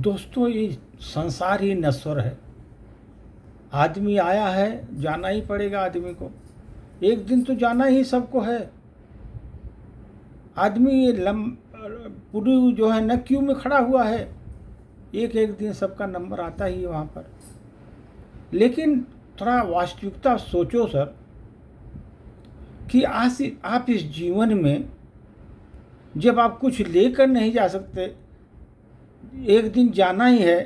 दोस्तों, ये संसार ही नश्वर है। आदमी आया है, जाना ही पड़ेगा आदमी को। एक दिन तो जाना ही सबको है। आदमी ये पूरी जो है न क्यू में खड़ा हुआ है। एक एक दिन सबका नंबर आता ही है वहाँ पर। लेकिन थोड़ा वास्तविकता सोचो सर, कि आज आप इस जीवन में जब आप कुछ लेकर नहीं जा सकते, एक दिन जाना ही है,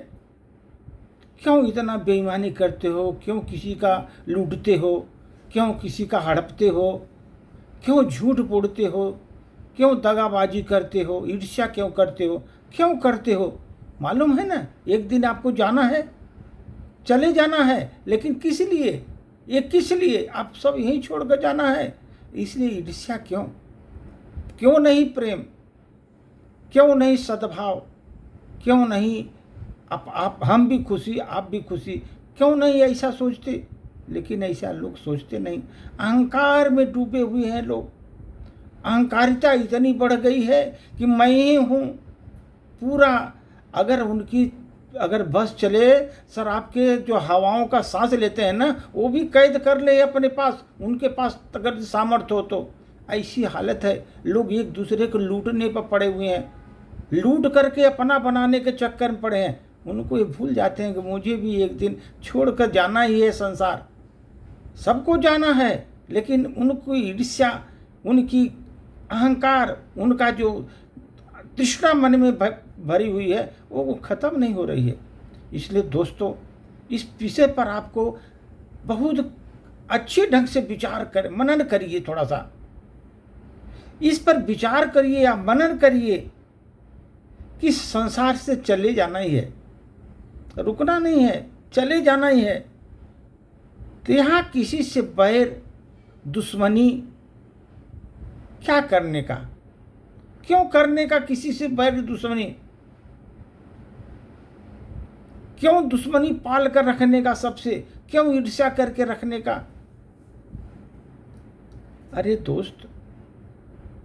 क्यों इतना बेईमानी करते हो? क्यों किसी का लूटते हो? क्यों किसी का हड़पते हो? क्यों झूठ बोलते हो? क्यों दगाबाजी करते हो? ईर्ष्या क्यों करते हो? क्यों करते हो? मालूम है ना, एक दिन आपको जाना है, चले जाना है। लेकिन किस लिए? ये किस लिए? आप सब यहीं छोड़कर जाना है। इसलिए ईर्ष्या क्यों? क्यों नहीं प्रेम? क्यों नहीं सद्भाव? क्यों नहीं आप हम भी खुशी, आप भी खुशी? क्यों नहीं ऐसा सोचते? लेकिन ऐसा लोग सोचते नहीं। अहंकार में डूबे हुए हैं लोग। अहंकारिता इतनी बढ़ गई है कि मैं ही हूँ पूरा। अगर बस चले सर, आपके जो हवाओं का सांस लेते हैं ना, वो भी कैद कर ले अपने पास, उनके पास अगर सामर्थ्य हो तो। ऐसी हालत है। लोग एक दूसरे को लूटने पर पड़े हुए हैं, लूट करके अपना बनाने के चक्कर में पड़े हैं। उनको ये भूल जाते हैं कि मुझे भी एक दिन छोड़कर जाना ही है। संसार सबको जाना है, लेकिन उनको ईर्ष्या, उनकी अहंकार, उनका जो तृष्णा मन में भरी हुई है, वो खत्म नहीं हो रही है। इसलिए दोस्तों, इस विषय पर आपको बहुत अच्छे ढंग से विचार कर मनन करिए। थोड़ा सा इस पर विचार करिए या मनन करिए कि संसार से चले जाना ही है, रुकना नहीं है, चले जाना ही है। तो यहाँ किसी से बैर दुश्मनी क्या करने का? क्यों करने का किसी से बैर दुश्मनी? क्यों दुश्मनी पाल कर रखने का? सबसे क्यों ईर्ष्या करके रखने का? अरे दोस्त,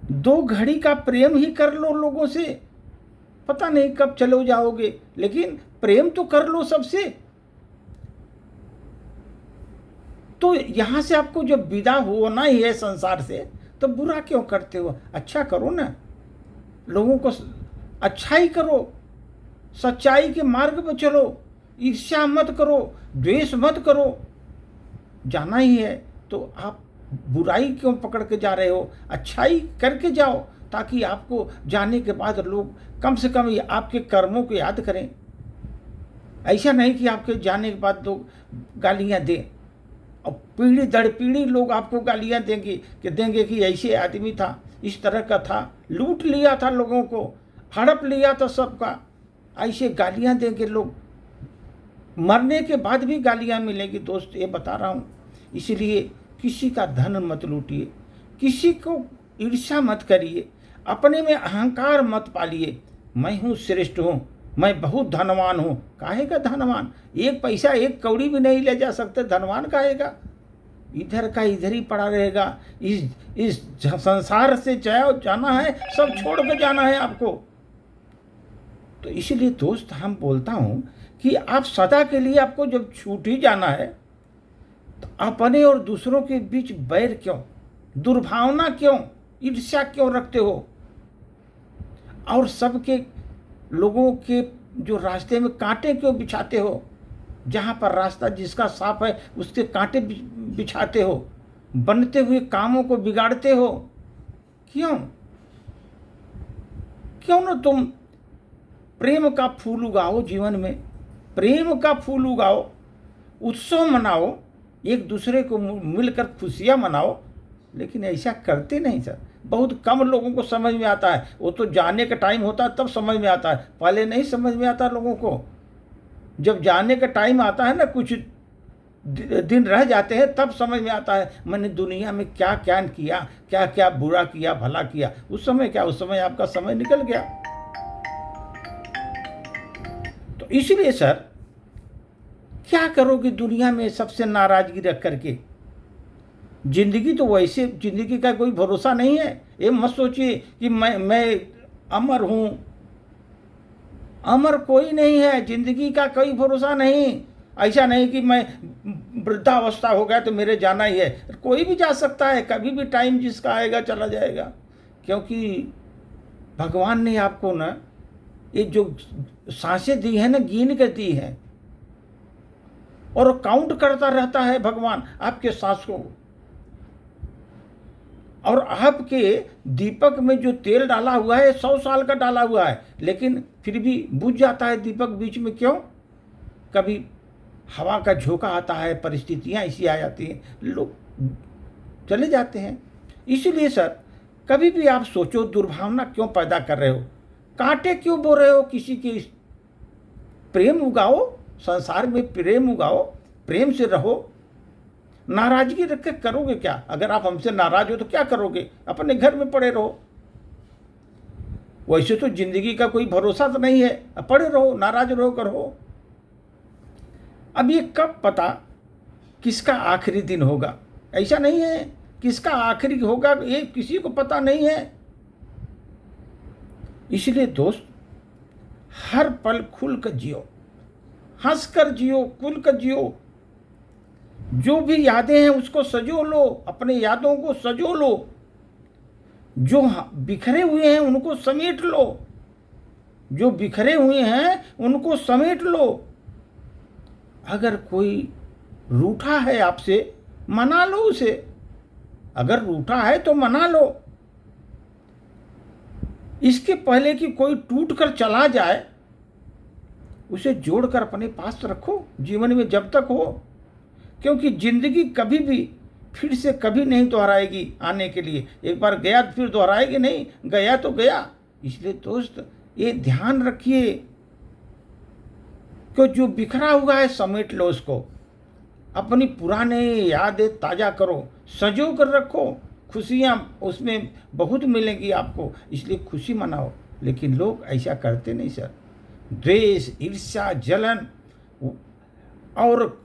2 घड़ी का प्रेम ही कर लो लोगों से। पता नहीं कब चलो जाओगे, लेकिन प्रेम तो कर लो सबसे। तो यहां से आपको जब विदा होना ही है संसार से, तो बुरा क्यों करते हो? अच्छा करो ना, लोगों को अच्छाई करो, सच्चाई के मार्ग पर चलो, ईर्ष्या मत करो, द्वेष मत करो। जाना ही है तो आप बुराई क्यों पकड़ के जा रहे हो? अच्छाई करके जाओ, ताकि आपको जाने के बाद लोग कम से कम आपके कर्मों को याद करें। ऐसा नहीं कि आपके जाने के बाद लोग गालियां दें, और पीढ़ी दर पीढ़ी लोग आपको गालियां देंगे कि ऐसे आदमी था, इस तरह का था, लूट लिया था लोगों को, हड़प लिया था सबका। ऐसे गालियां देंगे लोग, मरने के बाद भी गालियां मिलेगी दोस्त, ये बता रहा हूँ। इसलिए किसी का धन मत लूटिए, किसी को ईर्ष्या मत करिए, अपने में अहंकार मत पालिए। मैं हूँ श्रेष्ठ हूँ, मैं बहुत धनवान हूँ। काहे का धनवान? 1 पैसा 1 कौड़ी भी नहीं ले जा सकते, धनवान काहेगा? इधर का इधर ही पड़ा रहेगा। इस संसार से जाना है, सब छोड़ के जाना है आपको। तो इसलिए दोस्त, हम बोलता हूँ कि आप सदा के लिए, आपको जब छूट ही जाना है, तो अपने और दूसरों के बीच बैर क्यों, दुर्भावना क्यों, ईर्ष्या क्यों रखते हो? और सबके लोगों के जो रास्ते में कांटे क्यों बिछाते हो? जहाँ पर रास्ता जिसका साफ है, उसके कांटे बिछाते हो, बनते हुए कामों को बिगाड़ते हो। क्यों? क्यों ना तुम प्रेम का फूल उगाओ जीवन में, प्रेम का फूल उगाओ, उत्सव मनाओ, एक दूसरे को मिलकर खुशियाँ मनाओ। लेकिन ऐसा करते नहीं सर। बहुत कम लोगों को समझ में आता है। वो तो जाने का टाइम होता है तब समझ में आता है, पहले नहीं समझ में आता लोगों को। जब जाने का टाइम आता है ना, कुछ दिन रह जाते हैं, तब समझ में आता है मैंने दुनिया में क्या क्या किया, क्या क्या बुरा किया, भला किया। उस समय क्या, उस समय आपका समय निकल गया। तो इसलिए सर, क्या करोगे दुनिया में सबसे नाराजगी रख करके? जिंदगी तो वैसे, जिंदगी का कोई भरोसा नहीं है। ये मत सोचिए कि मैं अमर हूँ, अमर कोई नहीं है, जिंदगी का कोई भरोसा नहीं। ऐसा नहीं कि मैं वृद्धावस्था हो गया तो मेरे जाना ही है, कोई भी जा सकता है, कभी भी टाइम जिसका आएगा चला जाएगा। क्योंकि भगवान ने आपको ना ये जो सांसें दी है ना, गिन के दी है, और काउंट करता रहता है भगवान आपके सांस को। और आपके दीपक में जो तेल डाला हुआ है 100 साल का डाला हुआ है, लेकिन फिर भी बुझ जाता है दीपक बीच में। क्यों? कभी हवा का झोंका आता है, परिस्थितियां ऐसी आ जाती हैं, लोग चले जाते हैं। इसीलिए सर, कभी भी आप सोचो, दुर्भावना क्यों पैदा कर रहे हो, कांटे क्यों बो रहे हो किसी की? प्रेम उगाओ, संसार में प्रेम उगाओ, प्रेम से रहो। नाराजगी रख के करोगे क्या? अगर आप हमसे नाराज हो तो क्या करोगे? अपने घर में पड़े रहो। वैसे तो जिंदगी का कोई भरोसा तो नहीं है, पड़े रहो, नाराज रहो, करो। अब ये कब पता किसका आखिरी दिन होगा? ऐसा नहीं है किसका आखिरी होगा, ये किसी को पता नहीं है। इसलिए दोस्त, हर पल खुल कर जियो, हंस कर जियो, खुल कर जियो। जो भी यादें हैं उसको सजो लो, अपने यादों को सजो लो। जो बिखरे हुए हैं उनको समेट लो, जो बिखरे हुए हैं उनको समेट लो। अगर कोई रूठा है आपसे, मना लो उसे। अगर रूठा है तो मना लो। इसके पहले कि कोई टूट कर चला जाए, उसे जोड़कर अपने पास रखो जीवन में जब तक हो। क्योंकि जिंदगी कभी भी फिर से कभी नहीं दोहराएगी आने के लिए। एक बार गया तो फिर दोहराएगी नहीं, गया तो गया। इसलिए दोस्त, ये ध्यान रखिए कि जो बिखरा हुआ है समेट लो उसको, अपनी पुराने यादें ताज़ा करो, संजो कर रखो। खुशियाँ उसमें बहुत मिलेंगी आपको, इसलिए खुशी मनाओ। लेकिन लोग ऐसा करते नहीं सर। द्वेष, ईर्ष्या, जलन और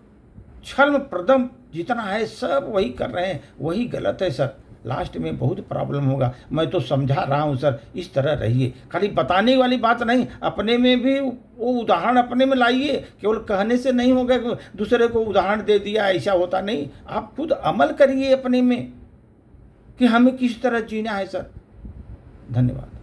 छल प्रदम जितना है सब वही कर रहे हैं, वही गलत है सर। लास्ट में बहुत प्रॉब्लम होगा। मैं तो समझा रहा हूँ सर, इस तरह रहिए। खाली बताने वाली बात नहीं, अपने में भी वो उदाहरण अपने में लाइए। केवल कहने से नहीं होगा कि दूसरे को उदाहरण दे दिया, ऐसा होता नहीं। आप खुद अमल करिए अपने में कि हमें किस तरह जीना है सर। धन्यवाद।